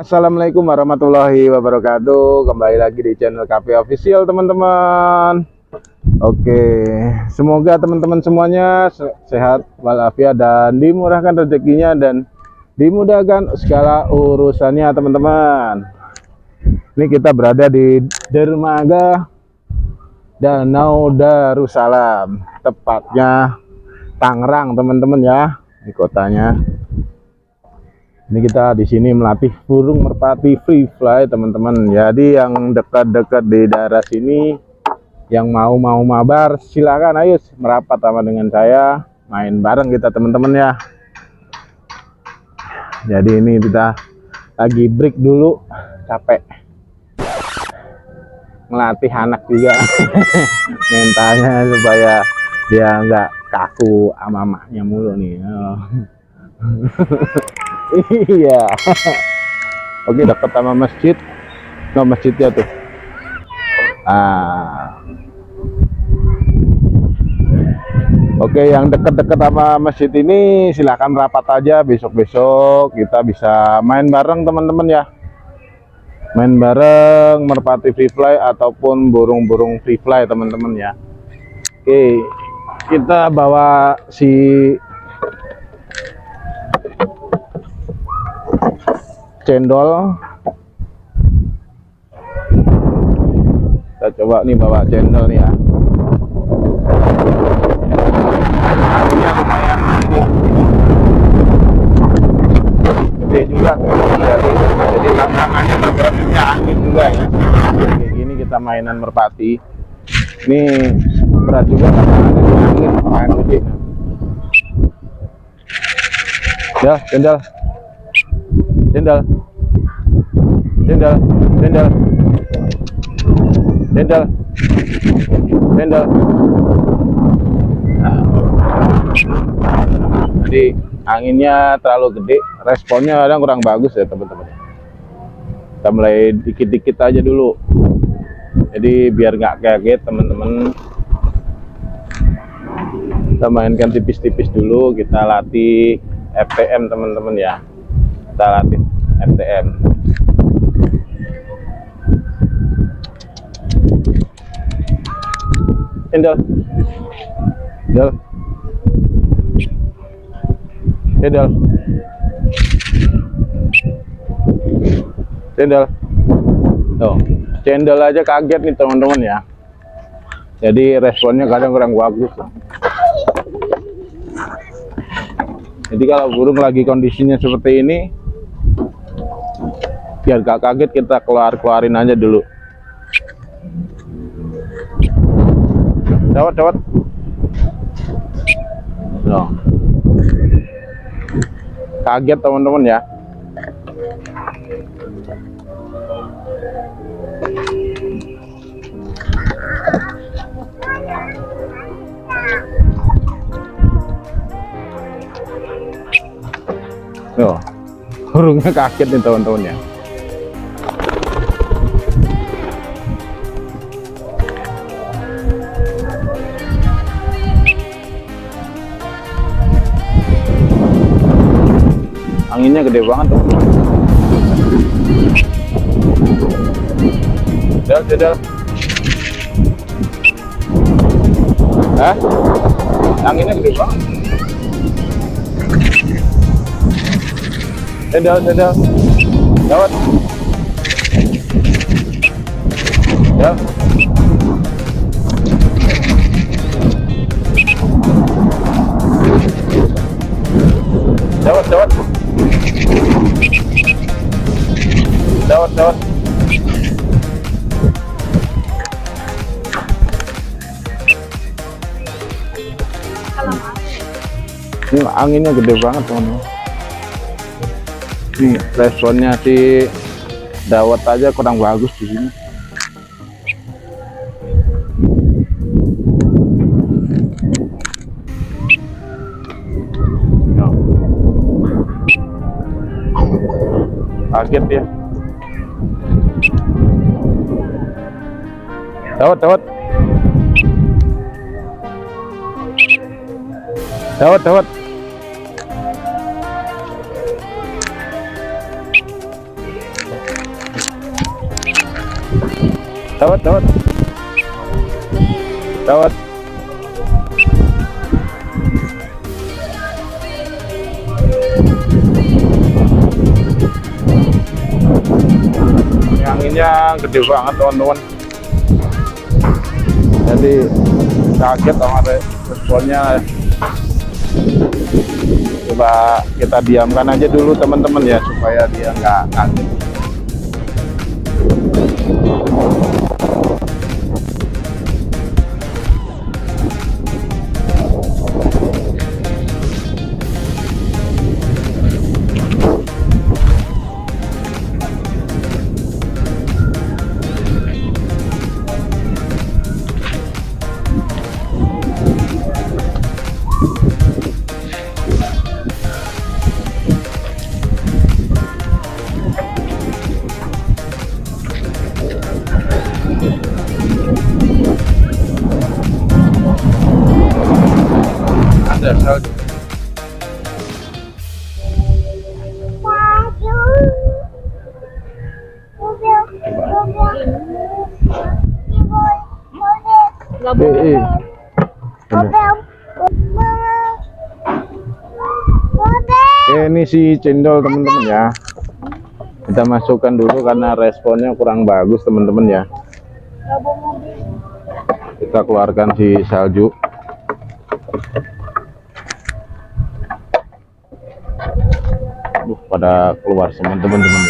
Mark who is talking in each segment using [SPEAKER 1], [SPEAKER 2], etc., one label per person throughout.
[SPEAKER 1] Assalamualaikum warahmatullahi wabarakatuh. Kembali lagi di channel KP Official, teman-teman. Oke, semoga teman-teman semuanya sehat walafiat dan dimurahkan rezekinya dan dimudahkan segala urusannya, teman-teman. Ini kita berada di dermaga Danau Darussalam, tepatnya Tangerang, teman-teman ya, di kotanya. Ini kita di sini melatih burung merpati free fly, teman-teman. Jadi yang dekat-dekat di daerah sini, yang mau mabar, silakan ayo merapat sama dengan saya, main bareng kita, teman-teman ya. Jadi ini kita lagi break dulu, capek. Melatih anak juga mentalnya supaya dia nggak kaku sama emaknya mulu nih. Iya. Oke, dekat sama masjid. No, masjidnya tuh. Oke, yang dekat-dekat sama masjid ini silahkan rapat aja. Besok-besok kita bisa main bareng, teman-teman ya. Main bareng merpati free fly ataupun burung-burung free fly, teman-teman ya. Oke, kita bawa si cendol. Kita coba nih bawa cendol nih ya. Gede juga, jadi tantangannya bergeraknya angin juga ya. Kayak gini kita mainan merpati. Ini berat juga karena angin gede. Ya, cendol. Cendol, cendol, cendol, cendol, cendol. Nah, jadi anginnya terlalu gede, responnya kadang kurang bagus ya, teman-teman. Kita mulai dikit-dikit aja dulu, jadi biar nggak kaget, teman-teman. Kita mainkan tipis-tipis dulu, kita latih FTM, teman-teman ya. Kita latih FTM. Cendol, cendol, cendol, cendol. Tuh, cendol aja kaget nih, teman-teman ya. Jadi responnya kadang kurang bagus. Jadi kalau burung lagi kondisinya seperti ini, biar gak kaget kita keluarin aja dulu. Dawat. Loh. Kaget, teman-teman ya. Loh, burungnya kaget nih, teman-teman ya. Anginnya gede banget, teman-teman. Cendol. Anginnya gede banget. Cendol. Dawat. Ya. Dawat. Ini anginnya gede banget, teman-teman. Nih responnya si dawat aja kurang bagus di sini. Kaget ya. Dawat. Dawat, dawat. Dawat. Ini anginnya gede banget teman-teman. Jadi kaget sama responnya. Coba kita diamkan aja dulu teman-teman ya, supaya dia nggak kaget. Ada salju. Oke, ini si cendol teman-teman ya. Kita masukkan dulu karena responnya kurang bagus teman-teman ya. Kita keluarkan si salju. Pada keluar semua teman-teman.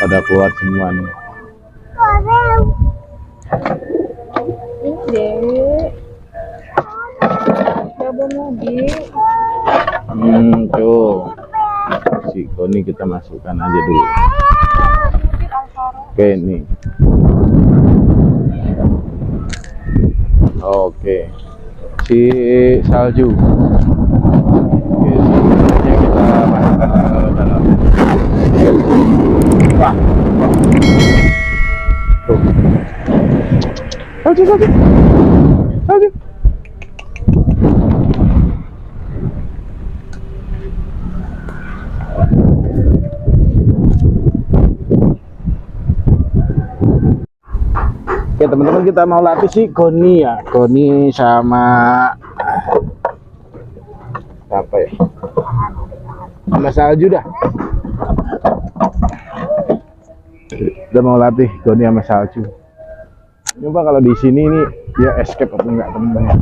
[SPEAKER 1] Pada keluar semua nih. Tuh. Si Koni kita masukkan aja dulu. Oke, nih. Oke. Si salju. Oke, saljunya kita masukkan ke dalam. Wah. Tuh. Salju, salju. Salju. Oke teman-teman, kita mau latih si Koni ya. Koni sama apa ya? Sama salju dah. Kita mau latih Koni sama salju. Coba kalau di sini nih dia escape atau enggak teman-teman.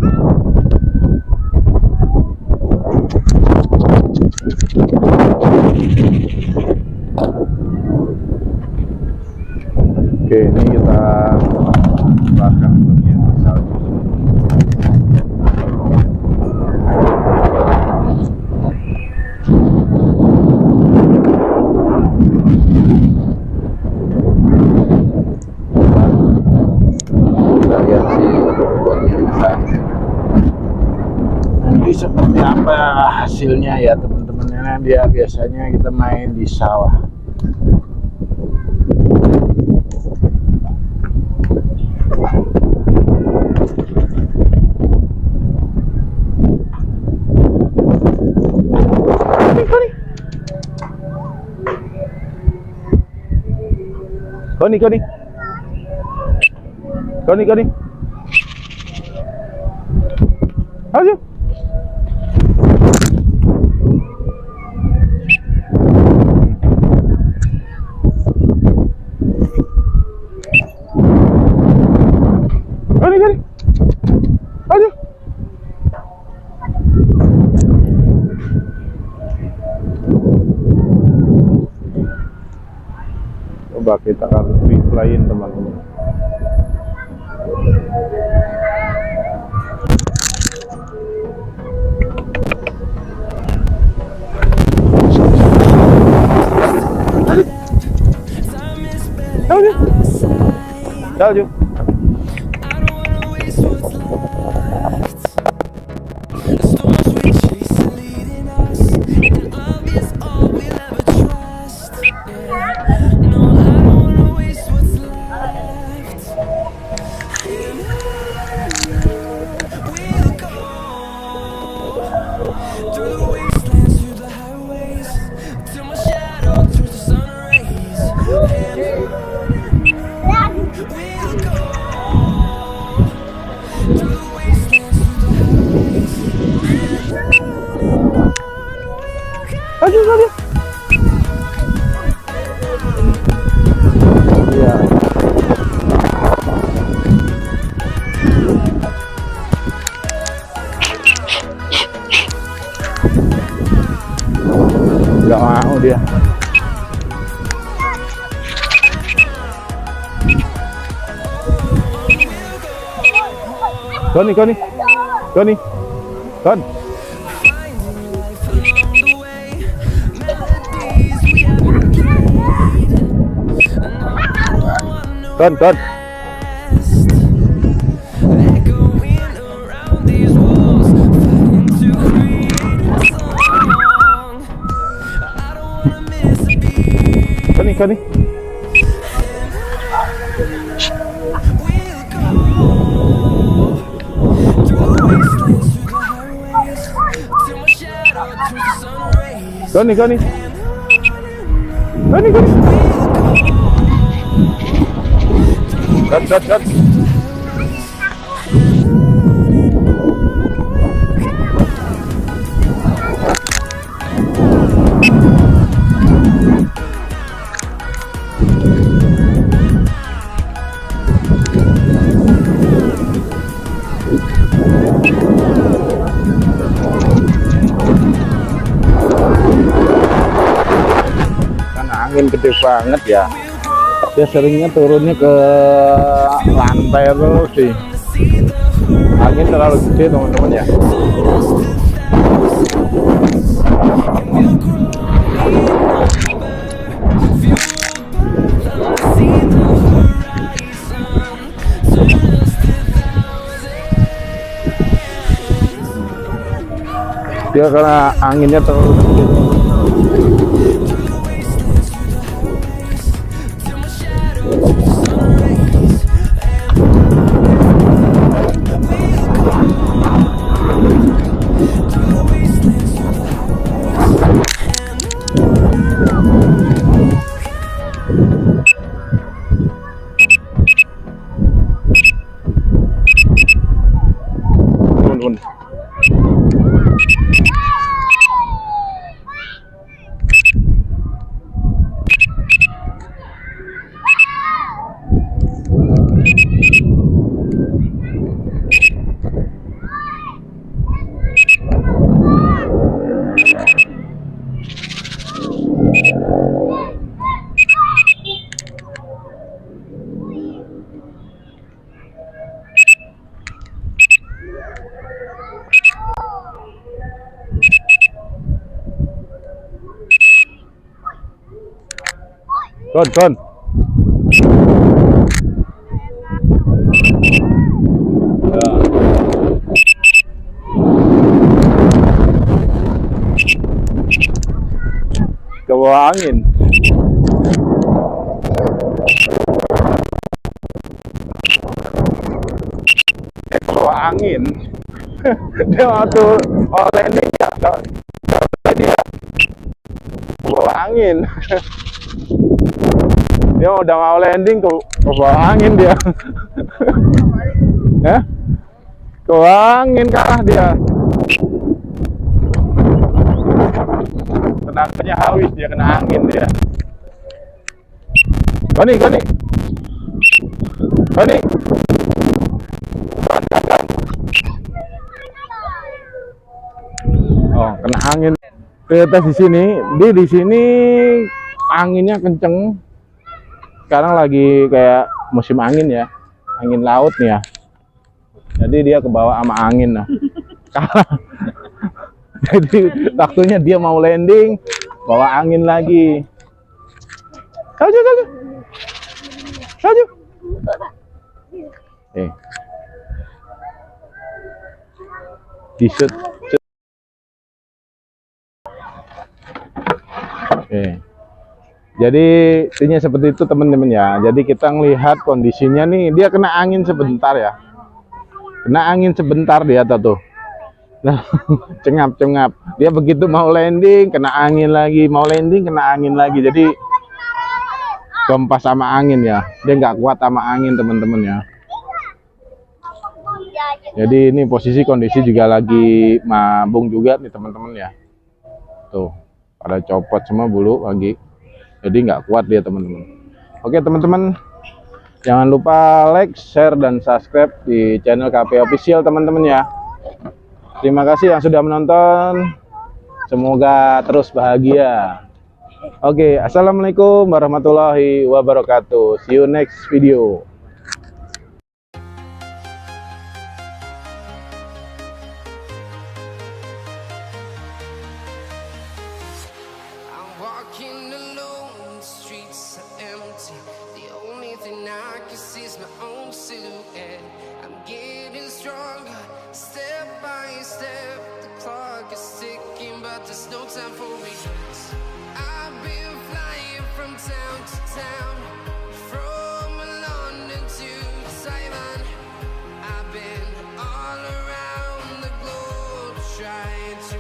[SPEAKER 1] Oke, ini kita keluarkan bagian salju. Kita lihat sih nanti seperti apa hasilnya ya teman-teman. Dia biasanya kita main di sawah. Koni, Koni. Koni, Koni. Ayo. Koni, Koni. Ayo. Coba kita akan replay-in teman-teman. Salju. Koni, Koni, Koni, Kon. Kon, Kon. Koni, Koni. Koni, Koni. Koni, Koni. Cut. Angin gede banget ya, dia seringnya turunnya ke lantai terus sih. Angin terlalu gede teman-teman ya. Dia karena anginnya terlalu gede. Kon. Ya. Ke bawah angin. Ke bawah angin. Dia waktu landing ya, dia bawa angin. Dia udah mau landing ke bawah angin dia. Ya? Ke bawah angin kalah dia. Tenaganya habis, dia kena angin dia. Koni. Oh, kena angin. Kita di sini, di sini anginnya kenceng. Sekarang lagi kayak musim angin ya, angin laut nih ya. Jadi dia kebawa sama angin nah. Kalah. Jadi waktunya dia mau landing, bawa angin lagi. Salju. Di-shoot. Jadi intinya seperti itu teman-teman ya. Jadi kita ngelihat kondisinya nih, dia kena angin sebentar ya. Kena angin sebentar dia tuh. Nah, cengap. Dia begitu mau landing kena angin lagi, mau landing kena angin lagi. Jadi kompas sama angin ya. Dia nggak kuat sama angin teman-teman ya. Jadi ini posisi kondisi juga lagi mabung juga nih teman-teman ya. Tuh, pada copot semua bulu lagi. Jadi nggak kuat dia teman-teman. Oke teman-teman, jangan lupa like, share, dan subscribe di channel KP Official teman-teman ya. Terima kasih yang sudah menonton. Semoga terus bahagia. Oke, assalamualaikum warahmatullahi wabarakatuh. See you next video.
[SPEAKER 2] can see it's my own silhouette. I'm getting stronger, step by step. The clock is ticking, but there's no time for regrets. I've been flying from town to town, from London to Taiwan. I've been all around the globe trying to